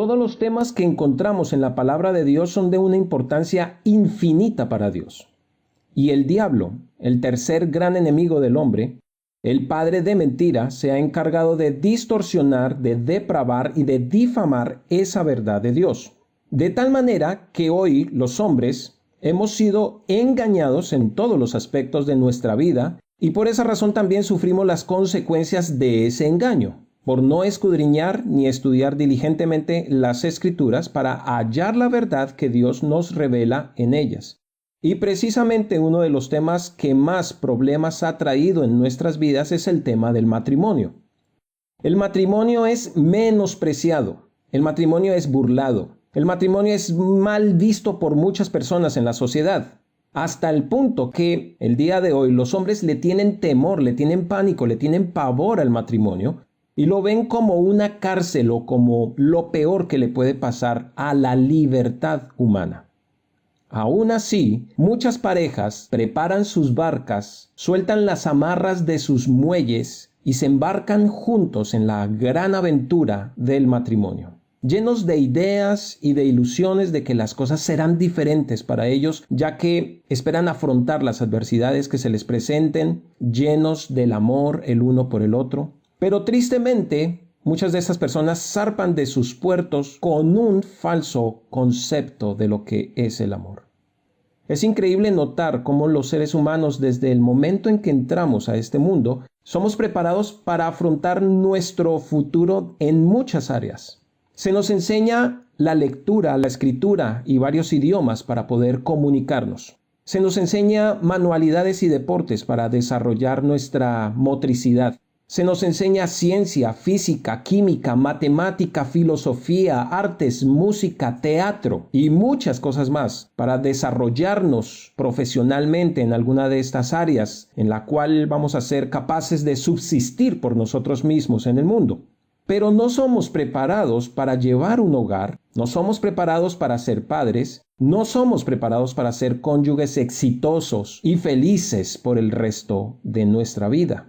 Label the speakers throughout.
Speaker 1: Todos los temas que encontramos en la palabra de Dios son de una importancia infinita para Dios. Y el diablo, el tercer gran enemigo del hombre, el padre de mentira, se ha encargado de distorsionar, de depravar y de difamar esa verdad de Dios. De tal manera que hoy los hombres hemos sido engañados en todos los aspectos de nuestra vida y por esa razón también sufrimos las consecuencias de ese engaño, por no escudriñar ni estudiar diligentemente las Escrituras para hallar la verdad que Dios nos revela en ellas. Y precisamente uno de los temas que más problemas ha traído en nuestras vidas es el tema del matrimonio. El matrimonio es menospreciado, el matrimonio es burlado, el matrimonio es mal visto por muchas personas en la sociedad, hasta el punto que el día de hoy los hombres le tienen temor, le tienen pánico, le tienen pavor al matrimonio y lo ven como una cárcel o como lo peor que le puede pasar a la libertad humana. Aún así, muchas parejas preparan sus barcas, sueltan las amarras de sus muelles y se embarcan juntos en la gran aventura del matrimonio, llenos de ideas y de ilusiones de que las cosas serán diferentes para ellos, ya que esperan afrontar las adversidades que se les presenten, llenos del amor el uno por el otro. Pero tristemente, muchas de estas personas zarpan de sus puertos con un falso concepto de lo que es el amor. Es increíble notar cómo los seres humanos, desde el momento en que entramos a este mundo, somos preparados para afrontar nuestro futuro en muchas áreas. Se nos enseña la lectura, la escritura y varios idiomas para poder comunicarnos. Se nos enseña manualidades y deportes para desarrollar nuestra motricidad. Se nos enseña ciencia, física, química, matemática, filosofía, artes, música, teatro y muchas cosas más para desarrollarnos profesionalmente en alguna de estas áreas en la cual vamos a ser capaces de subsistir por nosotros mismos en el mundo. Pero no somos preparados para llevar un hogar, no somos preparados para ser padres, no somos preparados para ser cónyuges exitosos y felices por el resto de nuestra vida.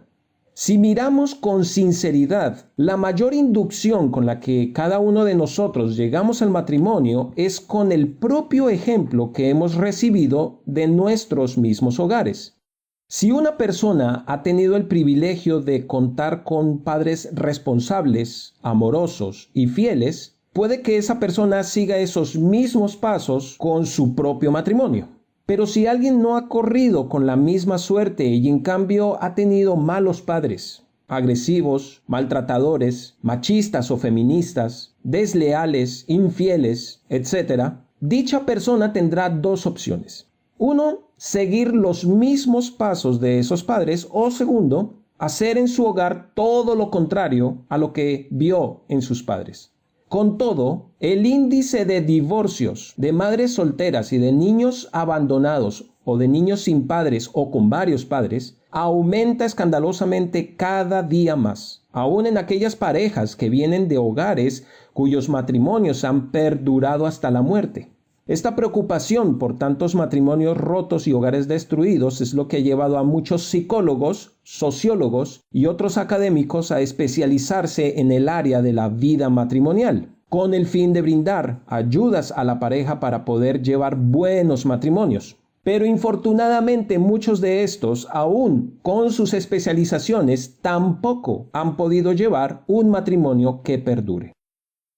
Speaker 1: Si miramos con sinceridad, la mayor inducción con la que cada uno de nosotros llegamos al matrimonio es con el propio ejemplo que hemos recibido de nuestros mismos hogares. Si una persona ha tenido el privilegio de contar con padres responsables, amorosos y fieles, puede que esa persona siga esos mismos pasos con su propio matrimonio. Pero si alguien no ha corrido con la misma suerte y en cambio ha tenido malos padres, agresivos, maltratadores, machistas o feministas, desleales, infieles, etc., dicha persona tendrá dos opciones. Uno, seguir los mismos pasos de esos padres o segundo, hacer en su hogar todo lo contrario a lo que vio en sus padres. Con todo, el índice de divorcios, de madres solteras y de niños abandonados o de niños sin padres o con varios padres, aumenta escandalosamente cada día más, aún en aquellas parejas que vienen de hogares cuyos matrimonios han perdurado hasta la muerte. Esta preocupación por tantos matrimonios rotos y hogares destruidos es lo que ha llevado a muchos psicólogos, sociólogos y otros académicos a especializarse en el área de la vida matrimonial, con el fin de brindar ayudas a la pareja para poder llevar buenos matrimonios. Pero infortunadamente muchos de estos, aún con sus especializaciones, tampoco han podido llevar un matrimonio que perdure.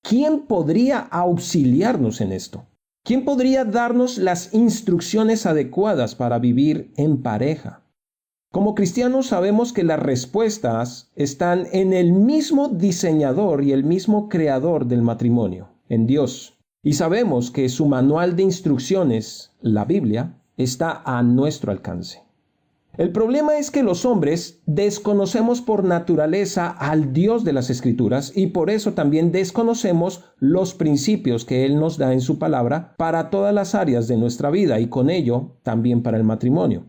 Speaker 1: ¿Quién podría auxiliarnos en esto? ¿Quién podría darnos las instrucciones adecuadas para vivir en pareja? Como cristianos sabemos que las respuestas están en el mismo diseñador y el mismo creador del matrimonio, en Dios. Y sabemos que su manual de instrucciones, la Biblia, está a nuestro alcance. El problema es que los hombres desconocemos por naturaleza al Dios de las Escrituras y por eso también desconocemos los principios que Él nos da en su palabra para todas las áreas de nuestra vida y con ello también para el matrimonio.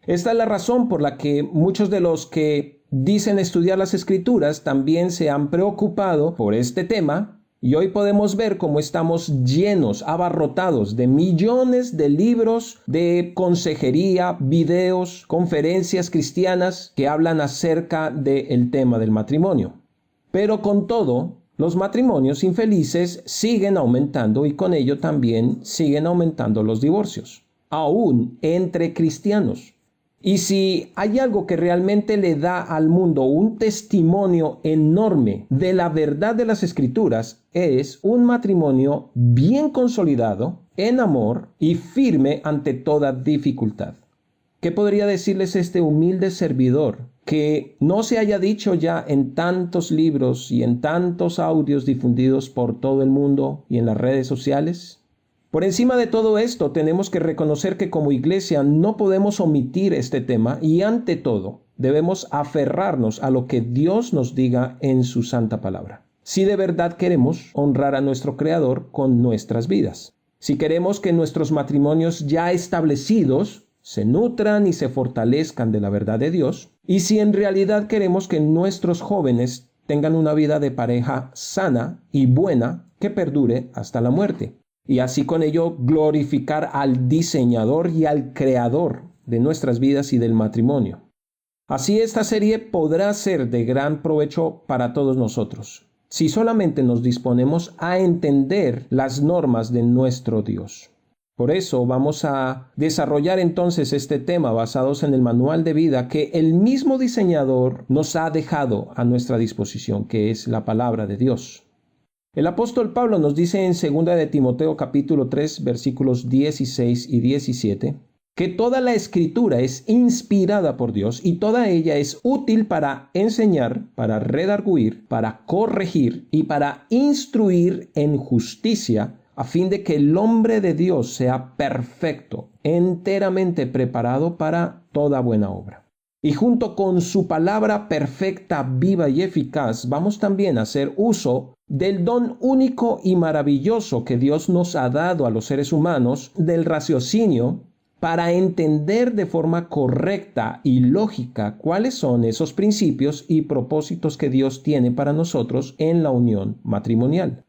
Speaker 1: Esta es la razón por la que muchos de los que dicen estudiar las Escrituras también se han preocupado por este tema. Y hoy podemos ver cómo estamos llenos, abarrotados de millones de libros de consejería, videos, conferencias cristianas que hablan acerca del tema del matrimonio. Pero con todo, los matrimonios infelices siguen aumentando y con ello también siguen aumentando los divorcios, aún entre cristianos. Y si hay algo que realmente le da al mundo un testimonio enorme de la verdad de las Escrituras, es un matrimonio bien consolidado, en amor y firme ante toda dificultad. ¿Qué podría decirles este humilde servidor que no se haya dicho ya en tantos libros y en tantos audios difundidos por todo el mundo y en las redes sociales? Por encima de todo esto, tenemos que reconocer que como iglesia no podemos omitir este tema y ante todo debemos aferrarnos a lo que Dios nos diga en su santa palabra. Si de verdad queremos honrar a nuestro Creador con nuestras vidas, si queremos que nuestros matrimonios ya establecidos se nutran y se fortalezcan de la verdad de Dios, y si en realidad queremos que nuestros jóvenes tengan una vida de pareja sana y buena que perdure hasta la muerte, y así con ello glorificar al diseñador y al creador de nuestras vidas y del matrimonio. Así esta serie podrá ser de gran provecho para todos nosotros, si solamente nos disponemos a entender las normas de nuestro Dios. Por eso vamos a desarrollar entonces este tema basados en el manual de vida que el mismo diseñador nos ha dejado a nuestra disposición, que es la palabra de Dios. El apóstol Pablo nos dice en 2 de Timoteo capítulo 3 versículos 16 y 17 que toda la escritura es inspirada por Dios y toda ella es útil para enseñar, para redarguir, para corregir y para instruir en justicia, a fin de que el hombre de Dios sea perfecto, enteramente preparado para toda buena obra. Y junto con su palabra perfecta, viva y eficaz, vamos también a hacer uso del don único y maravilloso que Dios nos ha dado a los seres humanos, del raciocinio, para entender de forma correcta y lógica cuáles son esos principios y propósitos que Dios tiene para nosotros en la unión matrimonial.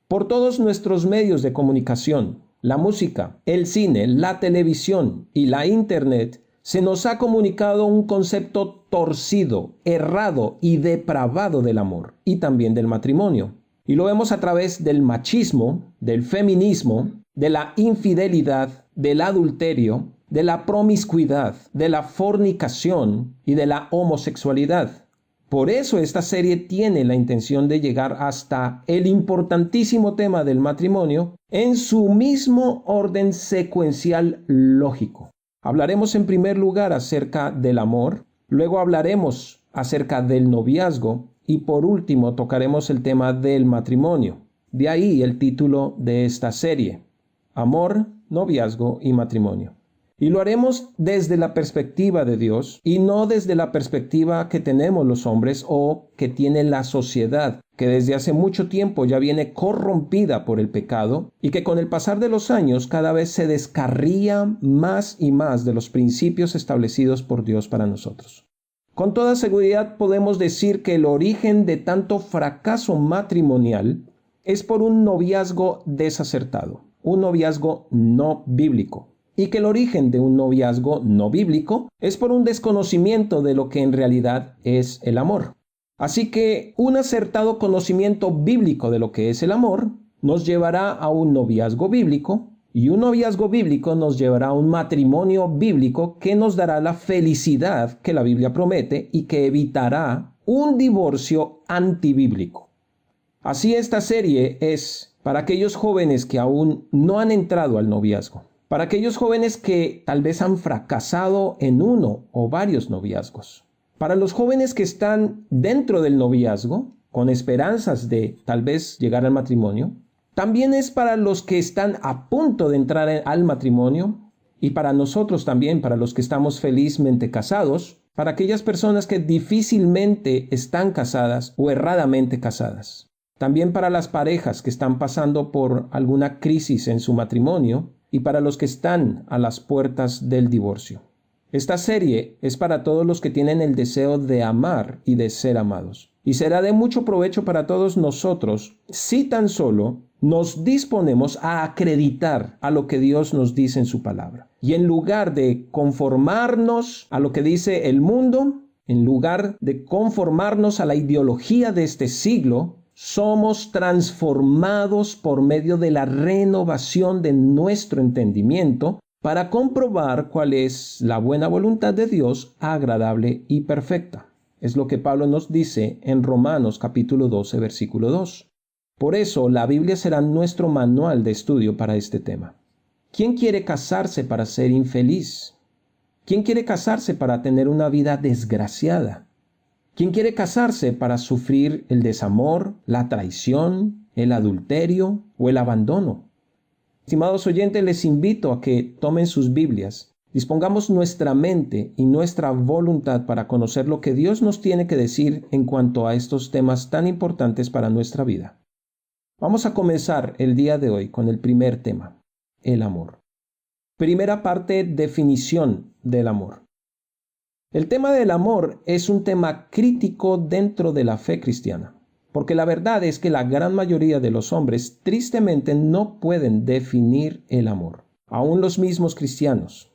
Speaker 1: Por todos nuestros medios de comunicación, la música, el cine, la televisión y la internet, se nos ha comunicado un concepto torcido, errado y depravado del amor y también del matrimonio. Y lo vemos a través del machismo, del feminismo, de la infidelidad, del adulterio, de la promiscuidad, de la fornicación y de la homosexualidad. Por eso esta serie tiene la intención de llegar hasta el importantísimo tema del matrimonio en su mismo orden secuencial lógico. Hablaremos en primer lugar acerca del amor, luego hablaremos acerca del noviazgo y por último tocaremos el tema del matrimonio. De ahí el título de esta serie: Amor, noviazgo y matrimonio. Y lo haremos desde la perspectiva de Dios y no desde la perspectiva que tenemos los hombres o que tiene la sociedad, que desde hace mucho tiempo ya viene corrompida por el pecado y que con el pasar de los años cada vez se descarría más y más de los principios establecidos por Dios para nosotros. Con toda seguridad podemos decir que el origen de tanto fracaso matrimonial es por un noviazgo desacertado, un noviazgo no bíblico. Y que el origen de un noviazgo no bíblico es por un desconocimiento de lo que en realidad es el amor. Así que un acertado conocimiento bíblico de lo que es el amor nos llevará a un noviazgo bíblico y un noviazgo bíblico nos llevará a un matrimonio bíblico que nos dará la felicidad que la Biblia promete y que evitará un divorcio antibíblico. Así esta serie es para aquellos jóvenes que aún no han entrado al noviazgo. Para aquellos jóvenes que tal vez han fracasado en uno o varios noviazgos. Para los jóvenes que están dentro del noviazgo, con esperanzas de tal vez llegar al matrimonio. También es para los que están a punto de entrar al matrimonio. Y para nosotros también, para los que estamos felizmente casados. Para aquellas personas que difícilmente están casadas o erradamente casadas. También para las parejas que están pasando por alguna crisis en su matrimonio. Y para los que están a las puertas del divorcio. Esta serie es para todos los que tienen el deseo de amar y de ser amados. Y será de mucho provecho para todos nosotros si tan solo nos disponemos a acreditar a lo que Dios nos dice en su palabra. Y en lugar de conformarnos a lo que dice el mundo, en lugar de conformarnos a la ideología de este siglo, somos transformados por medio de la renovación de nuestro entendimiento para comprobar cuál es la buena voluntad de Dios, agradable y perfecta. Es lo que Pablo nos dice en Romanos capítulo 12, versículo 2. Por eso, la Biblia será nuestro manual de estudio para este tema. ¿Quién quiere casarse para ser infeliz? ¿Quién quiere casarse para tener una vida desgraciada? ¿Quién quiere casarse para sufrir el desamor, la traición, el adulterio o el abandono? Estimados oyentes, les invito a que tomen sus Biblias, dispongamos nuestra mente y nuestra voluntad para conocer lo que Dios nos tiene que decir en cuanto a estos temas tan importantes para nuestra vida. Vamos a comenzar el día de hoy con el primer tema, el amor. Primera parte, definición del amor. El tema del amor es un tema crítico dentro de la fe cristiana, porque la verdad es que la gran mayoría de los hombres tristemente no pueden definir el amor, aún los mismos cristianos.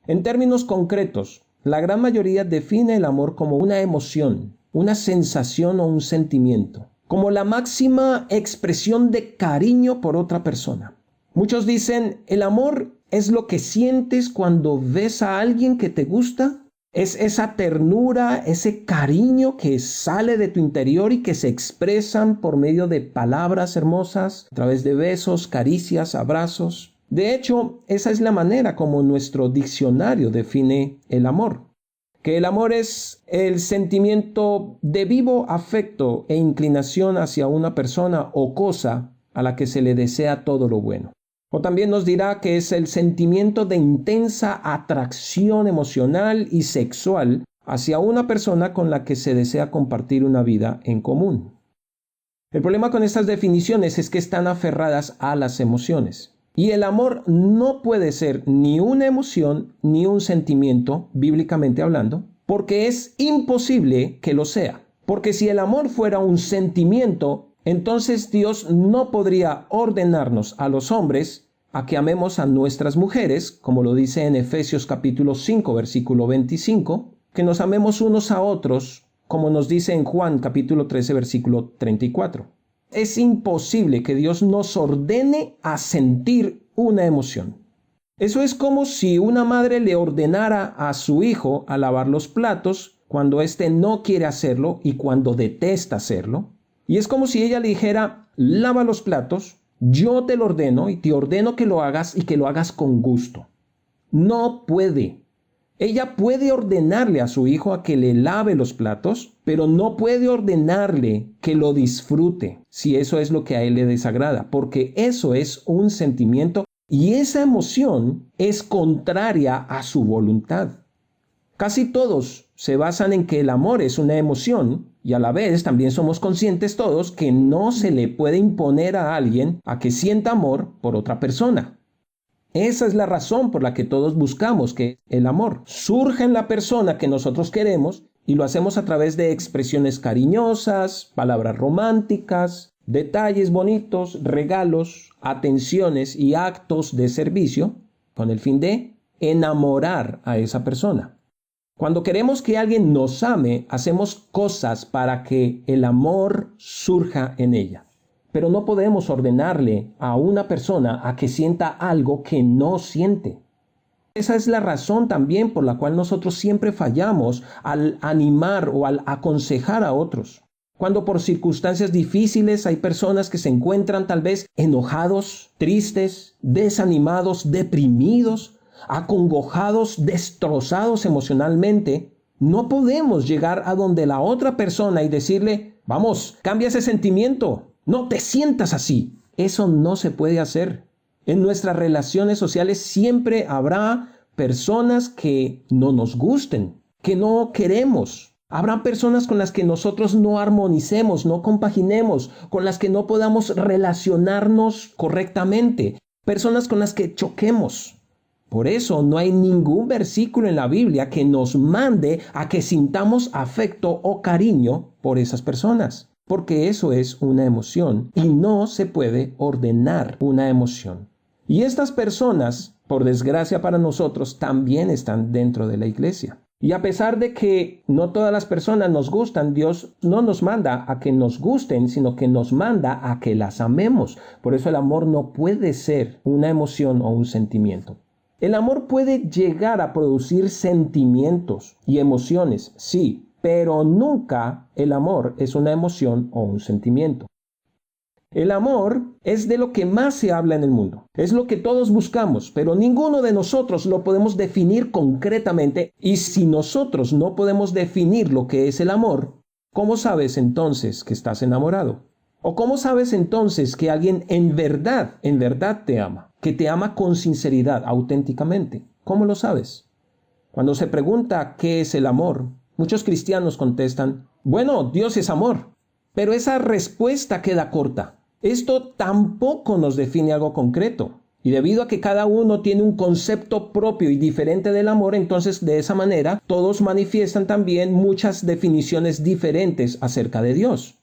Speaker 1: En términos concretos, la gran mayoría define el amor como una emoción, una sensación o un sentimiento, como la máxima expresión de cariño por otra persona. Muchos dicen, el amor es lo que sientes cuando ves a alguien que te gusta. Es esa ternura, ese cariño que sale de tu interior y que se expresan por medio de palabras hermosas, a través de besos, caricias, abrazos. De hecho, esa es la manera como nuestro diccionario define el amor. Que el amor es el sentimiento de vivo afecto e inclinación hacia una persona o cosa a la que se le desea todo lo bueno. O también nos dirá que es el sentimiento de intensa atracción emocional y sexual hacia una persona con la que se desea compartir una vida en común. El problema con estas definiciones es que están aferradas a las emociones. Y el amor no puede ser ni una emoción ni un sentimiento, bíblicamente hablando, porque es imposible que lo sea. Porque si el amor fuera un sentimiento, entonces Dios no podría ordenarnos a los hombres a que amemos a nuestras mujeres, como lo dice en Efesios capítulo 5, versículo 25, que nos amemos unos a otros, como nos dice en Juan capítulo 13, versículo 34. Es imposible que Dios nos ordene a sentir una emoción. Eso es como si una madre le ordenara a su hijo a lavar los platos cuando éste no quiere hacerlo y cuando detesta hacerlo. Y es como si ella le dijera, lava los platos, yo te lo ordeno y te ordeno que lo hagas y que lo hagas con gusto. No puede. Ella puede ordenarle a su hijo a que le lave los platos, pero no puede ordenarle que lo disfrute, si eso es lo que a él le desagrada, porque eso es un sentimiento y esa emoción es contraria a su voluntad. Casi todos se basan en que el amor es una emoción y a la vez también somos conscientes todos que no se le puede imponer a alguien a que sienta amor por otra persona. Esa es la razón por la que todos buscamos que el amor surja en la persona que nosotros queremos y lo hacemos a través de expresiones cariñosas, palabras románticas, detalles bonitos, regalos, atenciones y actos de servicio con el fin de enamorar a esa persona. Cuando queremos que alguien nos ame, hacemos cosas para que el amor surja en ella. Pero no podemos ordenarle a una persona a que sienta algo que no siente. Esa es la razón también por la cual nosotros siempre fallamos al animar o al aconsejar a otros. Cuando por circunstancias difíciles hay personas que se encuentran tal vez enojados, tristes, desanimados, deprimidos, acongojados, destrozados emocionalmente, no podemos llegar a donde la otra persona y decirle, vamos, cambia ese sentimiento, no te sientas así. Eso no se puede hacer. En nuestras relaciones sociales siempre habrá personas que no nos gusten, que no queremos. Habrá personas con las que nosotros no armonicemos, no compaginemos, con las que no podamos relacionarnos correctamente, personas con las que choquemos. Por eso no hay ningún versículo en la Biblia que nos mande a que sintamos afecto o cariño por esas personas, porque eso es una emoción y no se puede ordenar una emoción. Y estas personas, por desgracia para nosotros, también están dentro de la iglesia. Y a pesar de que no todas las personas nos gustan, Dios no nos manda a que nos gusten, sino que nos manda a que las amemos. Por eso el amor no puede ser una emoción o un sentimiento. El amor puede llegar a producir sentimientos y emociones, sí, pero nunca el amor es una emoción o un sentimiento. El amor es de lo que más se habla en el mundo. Es lo que todos buscamos, pero ninguno de nosotros lo podemos definir concretamente. Y si nosotros no podemos definir lo que es el amor, ¿cómo sabes entonces que estás enamorado? ¿O cómo sabes entonces que alguien en verdad te ama? Que te ama con sinceridad, auténticamente. ¿Cómo lo sabes? Cuando se pregunta qué es el amor, muchos cristianos contestan, bueno, Dios es amor. Pero esa respuesta queda corta. Esto tampoco nos define algo concreto. Y debido a que cada uno tiene un concepto propio y diferente del amor, entonces de esa manera todos manifiestan también muchas definiciones diferentes acerca de Dios.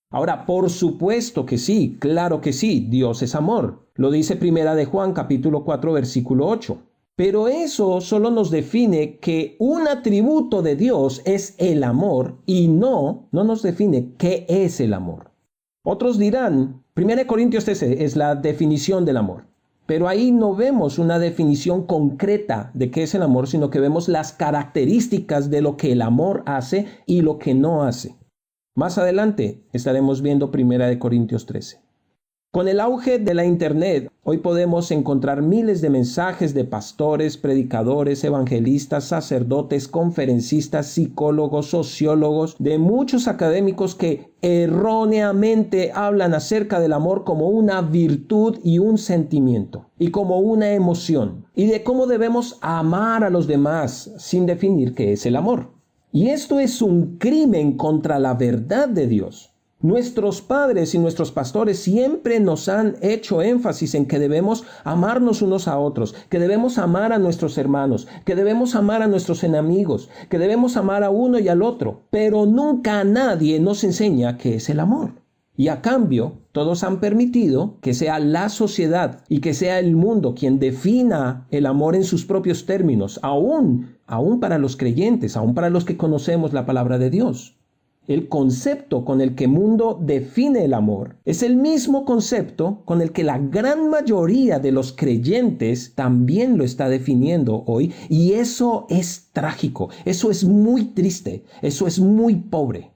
Speaker 1: Ahora, por supuesto que sí, claro que sí, Dios es amor. Lo dice Primera de Juan, capítulo 4, versículo 8. Pero eso solo nos define que un atributo de Dios es el amor y no nos define qué es el amor. Otros dirán, 1 Corintios 13 es la definición del amor. Pero ahí no vemos una definición concreta de qué es el amor, sino que vemos las características de lo que el amor hace y lo que no hace. Más adelante estaremos viendo 1 Corintios 13. Con el auge de la Internet, hoy podemos encontrar miles de mensajes de pastores, predicadores, evangelistas, sacerdotes, conferencistas, psicólogos, sociólogos, de muchos académicos que erróneamente hablan acerca del amor como una virtud y un sentimiento, y como una emoción, y de cómo debemos amar a los demás sin definir qué es el amor. Y esto es un crimen contra la verdad de Dios. Nuestros padres y nuestros pastores siempre nos han hecho énfasis en que debemos amarnos unos a otros, que debemos amar a nuestros hermanos, que debemos amar a nuestros enemigos, que debemos amar a uno y al otro, pero nunca nadie nos enseña qué es el amor. Y a cambio, todos han permitido que sea la sociedad y que sea el mundo quien defina el amor en sus propios términos, aún para los creyentes, aún para los que conocemos la palabra de Dios. El concepto con el que el mundo define el amor es el mismo concepto con el que la gran mayoría de los creyentes también lo está definiendo hoy, y eso es trágico, eso es muy triste, eso es muy pobre.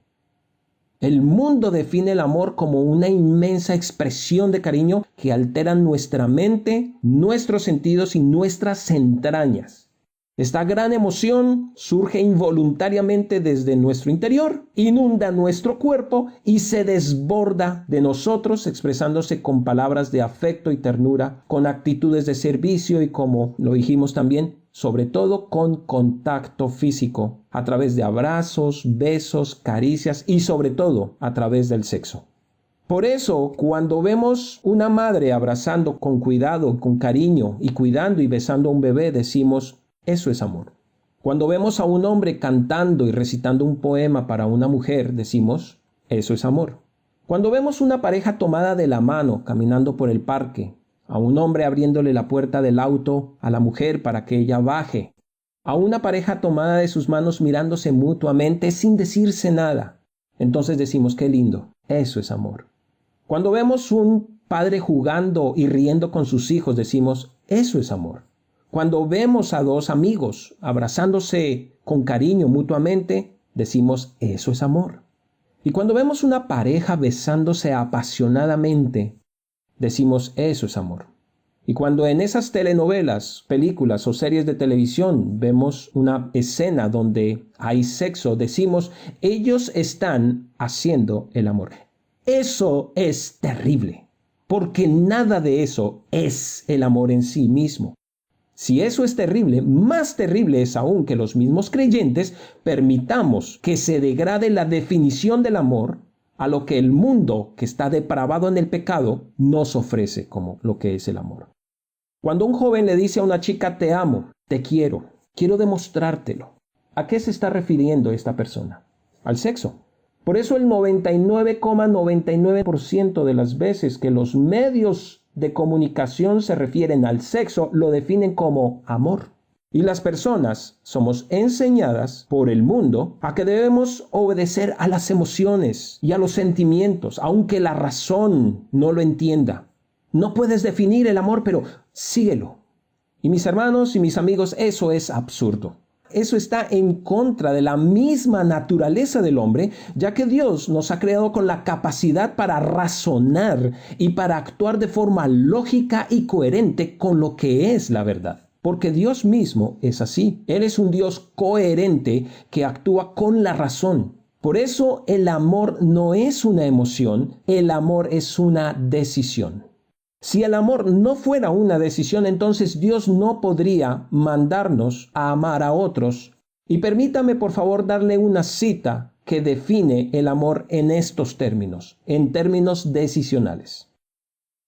Speaker 1: El mundo define el amor como una inmensa expresión de cariño que altera nuestra mente, nuestros sentidos y nuestras entrañas. Esta gran emoción surge involuntariamente desde nuestro interior, inunda nuestro cuerpo y se desborda de nosotros expresándose con palabras de afecto y ternura, con actitudes de servicio y, como lo dijimos también, sobre todo con contacto físico, a través de abrazos, besos, caricias y sobre todo a través del sexo. Por eso, cuando vemos una madre abrazando con cuidado, con cariño y cuidando y besando a un bebé, decimos, eso es amor. Cuando vemos a un hombre cantando y recitando un poema para una mujer, decimos, eso es amor. Cuando vemos una pareja tomada de la mano caminando por el parque, a un hombre abriéndole la puerta del auto a la mujer para que ella baje, a una pareja tomada de sus manos mirándose mutuamente sin decirse nada, entonces decimos, qué lindo, eso es amor. Cuando vemos un padre jugando y riendo con sus hijos, decimos, eso es amor. Cuando vemos a dos amigos abrazándose con cariño mutuamente, decimos, eso es amor. Y cuando vemos una pareja besándose apasionadamente, decimos, eso es amor. Y cuando en esas telenovelas, películas o series de televisión vemos una escena donde hay sexo, decimos, ellos están haciendo el amor. Eso es terrible, porque nada de eso es el amor en sí mismo. Si eso es terrible, más terrible es aún que los mismos creyentes permitamos que se degrade la definición del amor a lo que el mundo, que está depravado en el pecado, nos ofrece como lo que es el amor. Cuando un joven le dice a una chica, te amo, te quiero demostrártelo, ¿a qué se está refiriendo esta persona? Al sexo. Por eso el 99,99% de las veces que los medios de comunicación se refieren al sexo, lo definen como amor. Y las personas somos enseñadas por el mundo a que debemos obedecer a las emociones y a los sentimientos, aunque la razón no lo entienda. No puedes definir el amor, pero síguelo. Y mis hermanos y mis amigos, eso es absurdo. Eso está en contra de la misma naturaleza del hombre, ya que Dios nos ha creado con la capacidad para razonar y para actuar de forma lógica y coherente con lo que es la verdad. Porque Dios mismo es así. Él es un Dios coherente que actúa con la razón. Por eso el amor no es una emoción, el amor es una decisión. Si el amor no fuera una decisión, entonces Dios no podría mandarnos a amar a otros. Y permítame por favor darle una cita que define el amor en estos términos, en términos decisionales.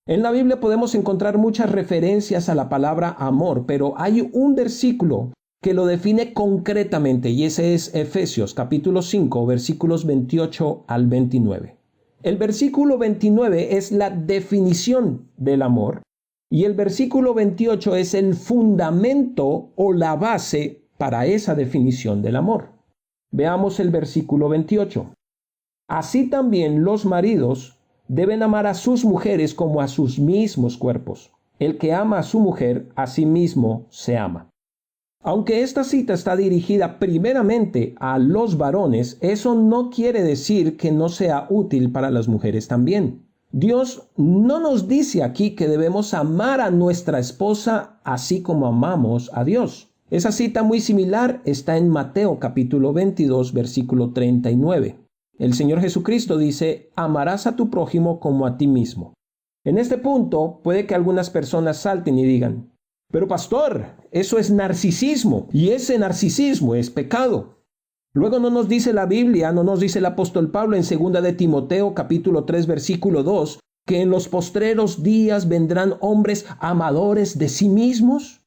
Speaker 1: En la Biblia podemos encontrar muchas referencias a la palabra amor, pero hay un versículo que lo define concretamente y ese es Efesios capítulo 5, versículos 28 al 29. El versículo 29 es la definición del amor y el versículo 28 es el fundamento o la base para esa definición del amor. Veamos el versículo 28. Así también los maridos deben amar a sus mujeres como a sus mismos cuerpos. El que ama a su mujer, a sí mismo se ama. Aunque esta cita está dirigida primeramente a los varones, eso no quiere decir que no sea útil para las mujeres también. Dios no nos dice aquí que debemos amar a nuestra esposa así como amamos a Dios. Esa cita muy similar está en Mateo capítulo 22, versículo 39. El Señor Jesucristo dice, amarás a tu prójimo como a ti mismo. En este punto puede que algunas personas salten y digan, pero pastor, eso es narcisismo y ese narcisismo es pecado. Luego no nos dice la Biblia, no nos dice el apóstol Pablo en 2 de Timoteo capítulo 3 versículo 2, que en los postreros días vendrán hombres amadores de sí mismos.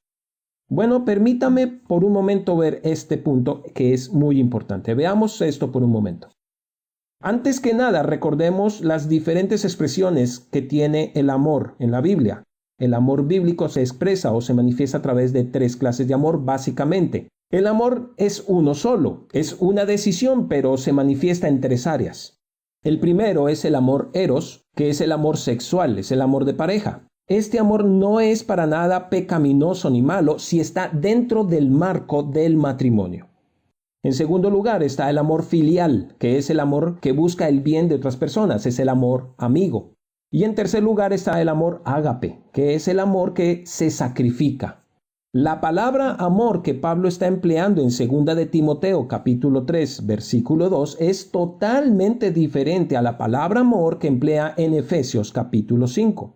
Speaker 1: Bueno, permítame por un momento ver este punto que es muy importante. Veamos esto por un momento. Antes que nada, recordemos las diferentes expresiones que tiene el amor en la Biblia. El amor bíblico se expresa o se manifiesta a través de 3 clases de amor, básicamente. El amor es uno solo, es una decisión, pero se manifiesta en 3 áreas. El primero es el amor eros, que es el amor sexual, es el amor de pareja. Este amor no es para nada pecaminoso ni malo si está dentro del marco del matrimonio. En segundo lugar está el amor filial, que es el amor que busca el bien de otras personas, es el amor amigo. Y en tercer lugar está el amor ágape, que es el amor que se sacrifica. La palabra amor que Pablo está empleando en 2 de Timoteo capítulo 3 versículo 2 es totalmente diferente a la palabra amor que emplea en Efesios capítulo 5.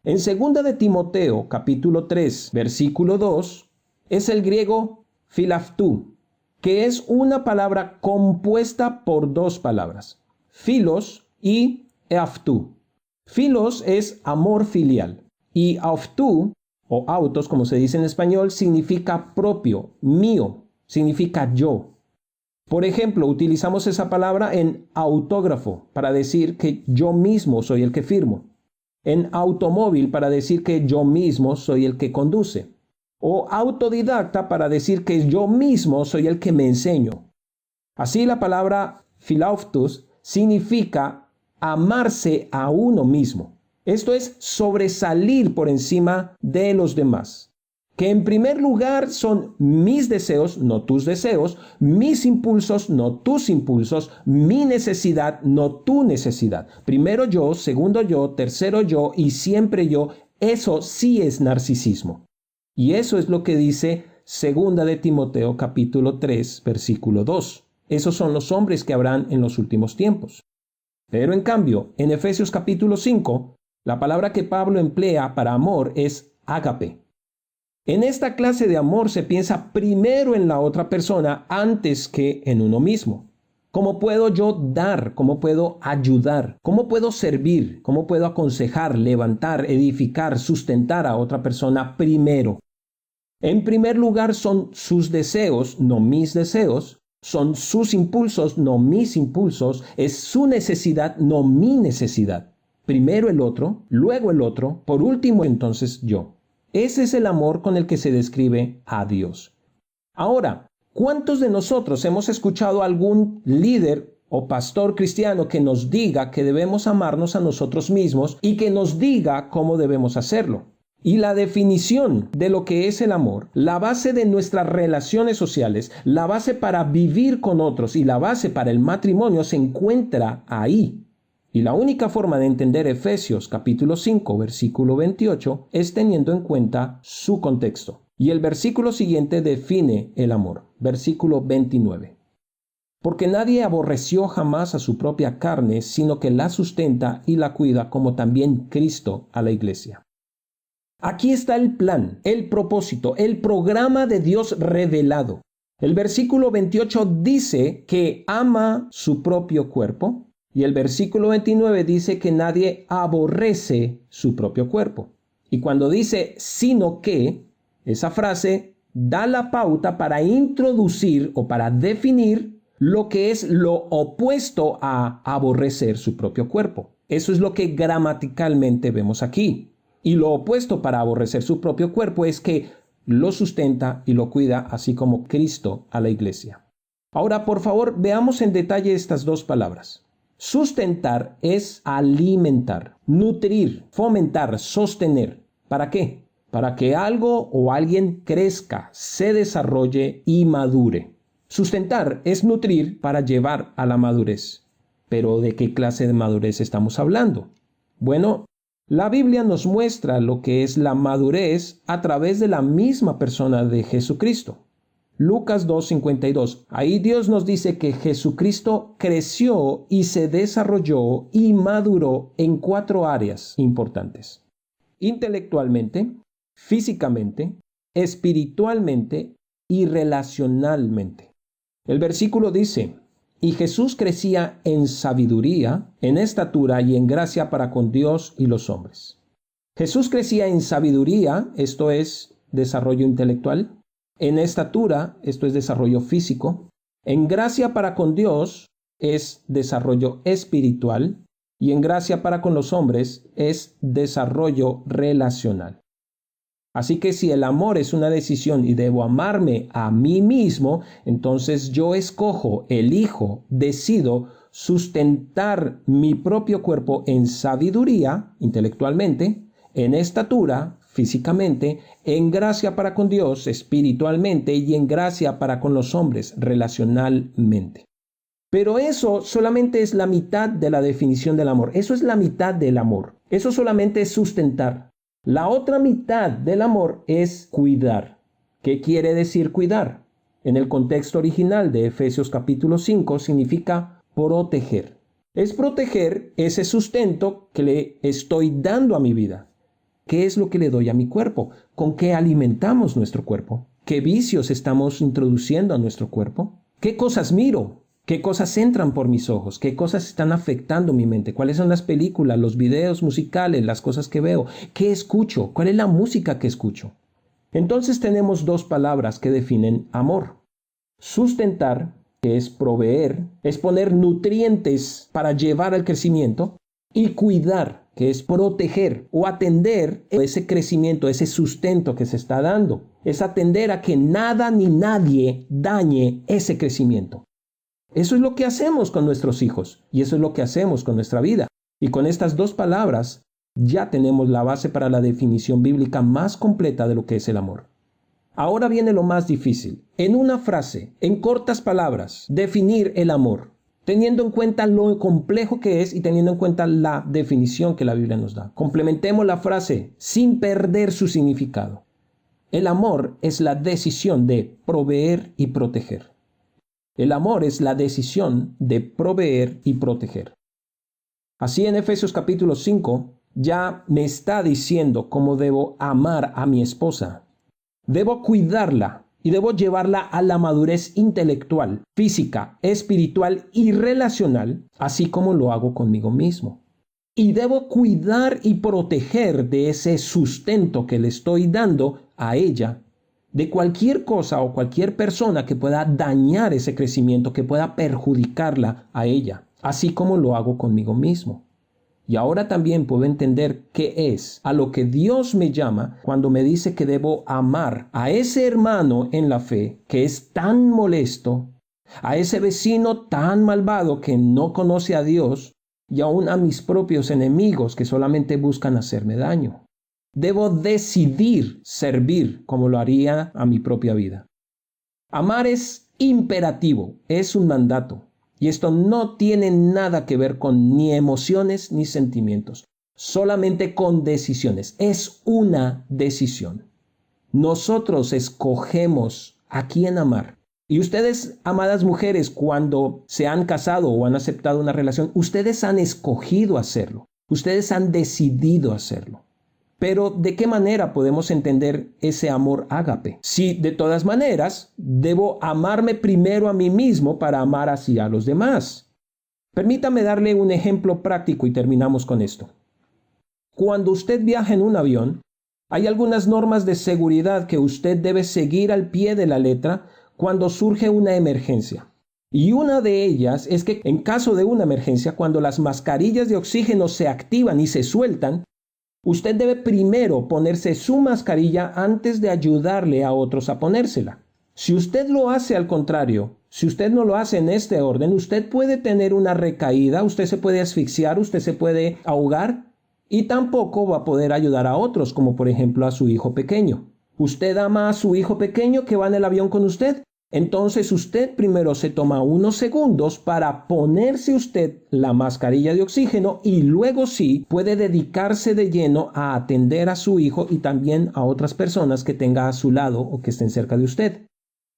Speaker 1: En 2 de Timoteo capítulo 3 versículo 2 es el griego philaphtu, que es una palabra compuesta por 2 palabras, philos y eaftu. Philos es amor filial y auftú, o autos como se dice en español, significa propio, mío, significa yo. Por ejemplo, utilizamos esa palabra en autógrafo para decir que yo mismo soy el que firmo, en automóvil para decir que yo mismo soy el que conduce, o autodidacta para decir que yo mismo soy el que me enseño. Así la palabra philaphtus significa amarse a uno mismo. Esto es sobresalir por encima de los demás. Que en primer lugar son mis deseos, no tus deseos, mis impulsos, no tus impulsos, mi necesidad, no tu necesidad. Primero yo, segundo yo, tercero yo y siempre yo. Eso sí es narcisismo. Y eso es lo que dice 2 de Timoteo capítulo 3 versículo 2. Esos son los hombres que habrán en los últimos tiempos. Pero en cambio, en Efesios capítulo 5, la palabra que Pablo emplea para amor es ágape. En esta clase de amor se piensa primero en la otra persona antes que en uno mismo. ¿Cómo puedo yo dar? ¿Cómo puedo ayudar? ¿Cómo puedo servir? ¿Cómo puedo aconsejar, levantar, edificar, sustentar a otra persona primero? En primer lugar son sus deseos, no mis deseos. Son sus impulsos, no mis impulsos. Es su necesidad, no mi necesidad. Primero el otro, luego el otro, por último entonces yo. Ese es el amor con el que se describe a Dios. Ahora, ¿cuántos de nosotros hemos escuchado a algún líder o pastor cristiano que nos diga que debemos amarnos a nosotros mismos y que nos diga cómo debemos hacerlo? Y la definición de lo que es el amor, la base de nuestras relaciones sociales, la base para vivir con otros y la base para el matrimonio se encuentra ahí. Y la única forma de entender Efesios capítulo 5, versículo 28 es teniendo en cuenta su contexto. Y el versículo siguiente define el amor. Versículo 29. Porque nadie aborreció jamás a su propia carne, sino que la sustenta y la cuida, como también Cristo a la iglesia. Aquí está el plan, el propósito, el programa de Dios revelado. El versículo 28 dice que ama su propio cuerpo y el versículo 29 dice que nadie aborrece su propio cuerpo. Y cuando dice sino que, esa frase da la pauta para introducir o para definir lo que es lo opuesto a aborrecer su propio cuerpo. Eso es lo que gramaticalmente vemos aquí. Y lo opuesto para aborrecer su propio cuerpo es que lo sustenta y lo cuida, así como Cristo a la iglesia. Ahora, por favor, veamos en detalle estas dos palabras. Sustentar es alimentar, nutrir, fomentar, sostener. ¿Para qué? Para que algo o alguien crezca, se desarrolle y madure. Sustentar es nutrir para llevar a la madurez. ¿Pero de qué clase de madurez estamos hablando? Bueno, la Biblia nos muestra lo que es la madurez a través de la misma persona de Jesucristo. Lucas 2:52. Ahí Dios nos dice que Jesucristo creció y se desarrolló y maduró en 4 áreas importantes: intelectualmente, físicamente, espiritualmente y relacionalmente. El versículo dice: y Jesús crecía en sabiduría, en estatura y en gracia para con Dios y los hombres. Jesús crecía en sabiduría, esto es desarrollo intelectual, en estatura, esto es desarrollo físico, en gracia para con Dios es desarrollo espiritual y en gracia para con los hombres es desarrollo relacional. Así que si el amor es una decisión y debo amarme a mí mismo, entonces yo escojo, elijo, decido sustentar mi propio cuerpo en sabiduría, intelectualmente, en estatura, físicamente, en gracia para con Dios, espiritualmente, y en gracia para con los hombres, relacionalmente. Pero eso solamente es la mitad de la definición del amor. Eso es la mitad del amor. Eso solamente es sustentar. La otra mitad del amor es cuidar. ¿Qué quiere decir cuidar? En el contexto original de Efesios capítulo 5 significa proteger. Es proteger ese sustento que le estoy dando a mi vida. ¿Qué es lo que le doy a mi cuerpo? ¿Con qué alimentamos nuestro cuerpo? ¿Qué vicios estamos introduciendo a nuestro cuerpo? ¿Qué cosas miro? ¿Qué cosas entran por mis ojos? ¿Qué cosas están afectando mi mente? ¿Cuáles son las películas, los videos musicales, las cosas que veo? ¿Qué escucho? ¿Cuál es la música que escucho? Entonces tenemos 2 palabras que definen amor. Sustentar, que es proveer, es poner nutrientes para llevar al crecimiento, y cuidar, que es proteger o atender ese crecimiento, ese sustento que se está dando. Es atender a que nada ni nadie dañe ese crecimiento. Eso es lo que hacemos con nuestros hijos y eso es lo que hacemos con nuestra vida. Y con estas 2 palabras ya tenemos la base para la definición bíblica más completa de lo que es el amor. Ahora viene lo más difícil. En una frase, en cortas palabras, definir el amor, teniendo en cuenta lo complejo que es y teniendo en cuenta la definición que la Biblia nos da. Complementemos la frase sin perder su significado. El amor es la decisión de proveer y proteger. El amor es la decisión de proveer y proteger. Así en Efesios capítulo 5 ya me está diciendo cómo debo amar a mi esposa. Debo cuidarla y debo llevarla a la madurez intelectual, física, espiritual y relacional, así como lo hago conmigo mismo. Y debo cuidar y proteger de ese sustento que le estoy dando a ella, de cualquier cosa o cualquier persona que pueda dañar ese crecimiento, que pueda perjudicarla a ella, así como lo hago conmigo mismo. Y ahora también puedo entender qué es a lo que Dios me llama cuando me dice que debo amar a ese hermano en la fe que es tan molesto, a ese vecino tan malvado que no conoce a Dios y aún a mis propios enemigos que solamente buscan hacerme daño. Debo decidir servir como lo haría a mi propia vida. Amar es imperativo, es un mandato. Y esto no tiene nada que ver con ni emociones ni sentimientos, solamente con decisiones. Es una decisión. Nosotros escogemos a quién amar. Y ustedes, amadas mujeres, cuando se han casado o han aceptado una relación, ustedes han escogido hacerlo. Ustedes han decidido hacerlo. Pero, ¿de qué manera podemos entender ese amor ágape? Si de todas maneras debo amarme primero a mí mismo para amar así a los demás. Permítame darle un ejemplo práctico y terminamos con esto. Cuando usted viaja en un avión, hay algunas normas de seguridad que usted debe seguir al pie de la letra cuando surge una emergencia. Y una de ellas es que en caso de una emergencia, cuando las mascarillas de oxígeno se activan y se sueltan, usted debe primero ponerse su mascarilla antes de ayudarle a otros a ponérsela. Si usted lo hace al contrario, si usted no lo hace en este orden, usted puede tener una recaída, usted se puede asfixiar, usted se puede ahogar y tampoco va a poder ayudar a otros, como por ejemplo a su hijo pequeño. ¿Usted ama a su hijo pequeño que va en el avión con usted? Entonces usted primero se toma unos segundos para ponerse usted la mascarilla de oxígeno y luego sí puede dedicarse de lleno a atender a su hijo y también a otras personas que tenga a su lado o que estén cerca de usted.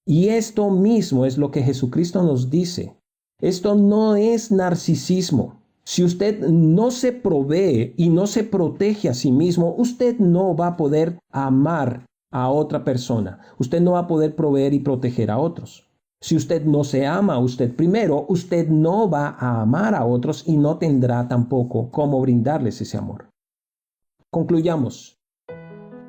Speaker 1: Y esto mismo es lo que Jesucristo nos dice. Esto no es narcisismo. Si usted no se provee y no se protege a sí mismo, usted no va a poder amar a otra persona. Usted no va a poder proveer y proteger a otros. Si usted no se ama a usted primero, usted no va a amar a otros y no tendrá tampoco cómo brindarles ese amor. Concluyamos.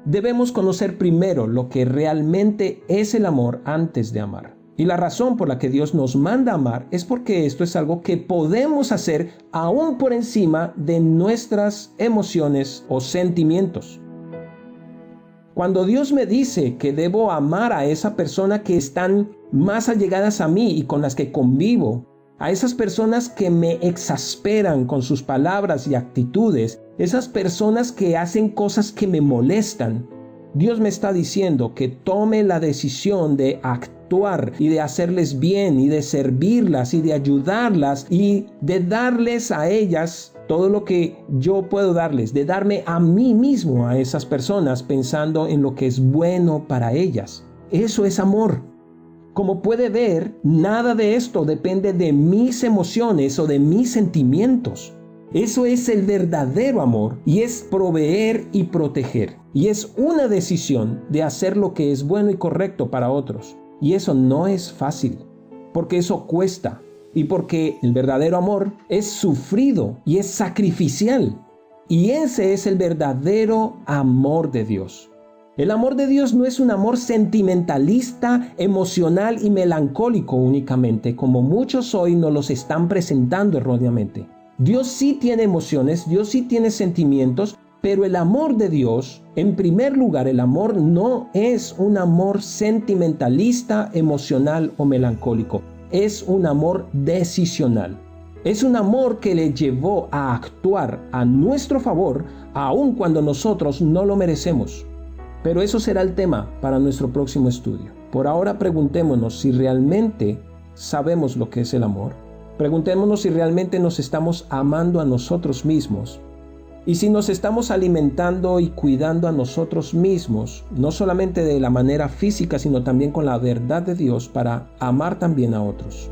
Speaker 1: Debemos conocer primero lo que realmente es el amor antes de amar. Y la razón por la que Dios nos manda amar es porque esto es algo que podemos hacer aún por encima de nuestras emociones o sentimientos. Cuando Dios me dice que debo amar a esa persona que están más allegadas a mí y con las que convivo, a esas personas que me exasperan con sus palabras y actitudes, esas personas que hacen cosas que me molestan, Dios me está diciendo que tome la decisión de actuar y de hacerles bien y de servirlas y de ayudarlas y de darles a ellas todo lo que yo puedo darles, de darme a mí mismo a esas personas pensando en lo que es bueno para ellas. Eso es amor. Como puede ver, nada de esto depende de mis emociones o de mis sentimientos. Eso es el verdadero amor y es proveer y proteger. Y es una decisión de hacer lo que es bueno y correcto para otros. Y eso no es fácil, porque eso cuesta. Y porque el verdadero amor es sufrido y es sacrificial. Y ese es el verdadero amor de Dios. El amor de Dios no es un amor sentimentalista, emocional y melancólico únicamente, como muchos hoy nos los están presentando erróneamente. Dios sí tiene emociones, Dios sí tiene sentimientos, pero el amor de Dios, en primer lugar, el amor no es un amor sentimentalista, emocional o melancólico. Es un amor decisional. Es un amor que le llevó a actuar a nuestro favor, aun cuando nosotros no lo merecemos. Pero eso será el tema para nuestro próximo estudio. Por ahora preguntémonos si realmente sabemos lo que es el amor. Preguntémonos si realmente nos estamos amando a nosotros mismos. Y si nos estamos alimentando y cuidando a nosotros mismos, no solamente de la manera física, sino también con la verdad de Dios para amar también a otros.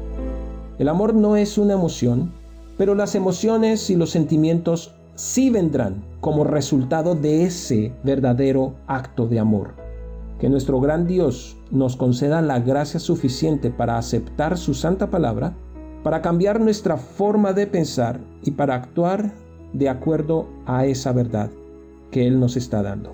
Speaker 1: El amor no es una emoción, pero las emociones y los sentimientos sí vendrán como resultado de ese verdadero acto de amor. Que nuestro gran Dios nos conceda la gracia suficiente para aceptar su santa palabra, para cambiar nuestra forma de pensar y para actuar de acuerdo a esa verdad que Él nos está dando.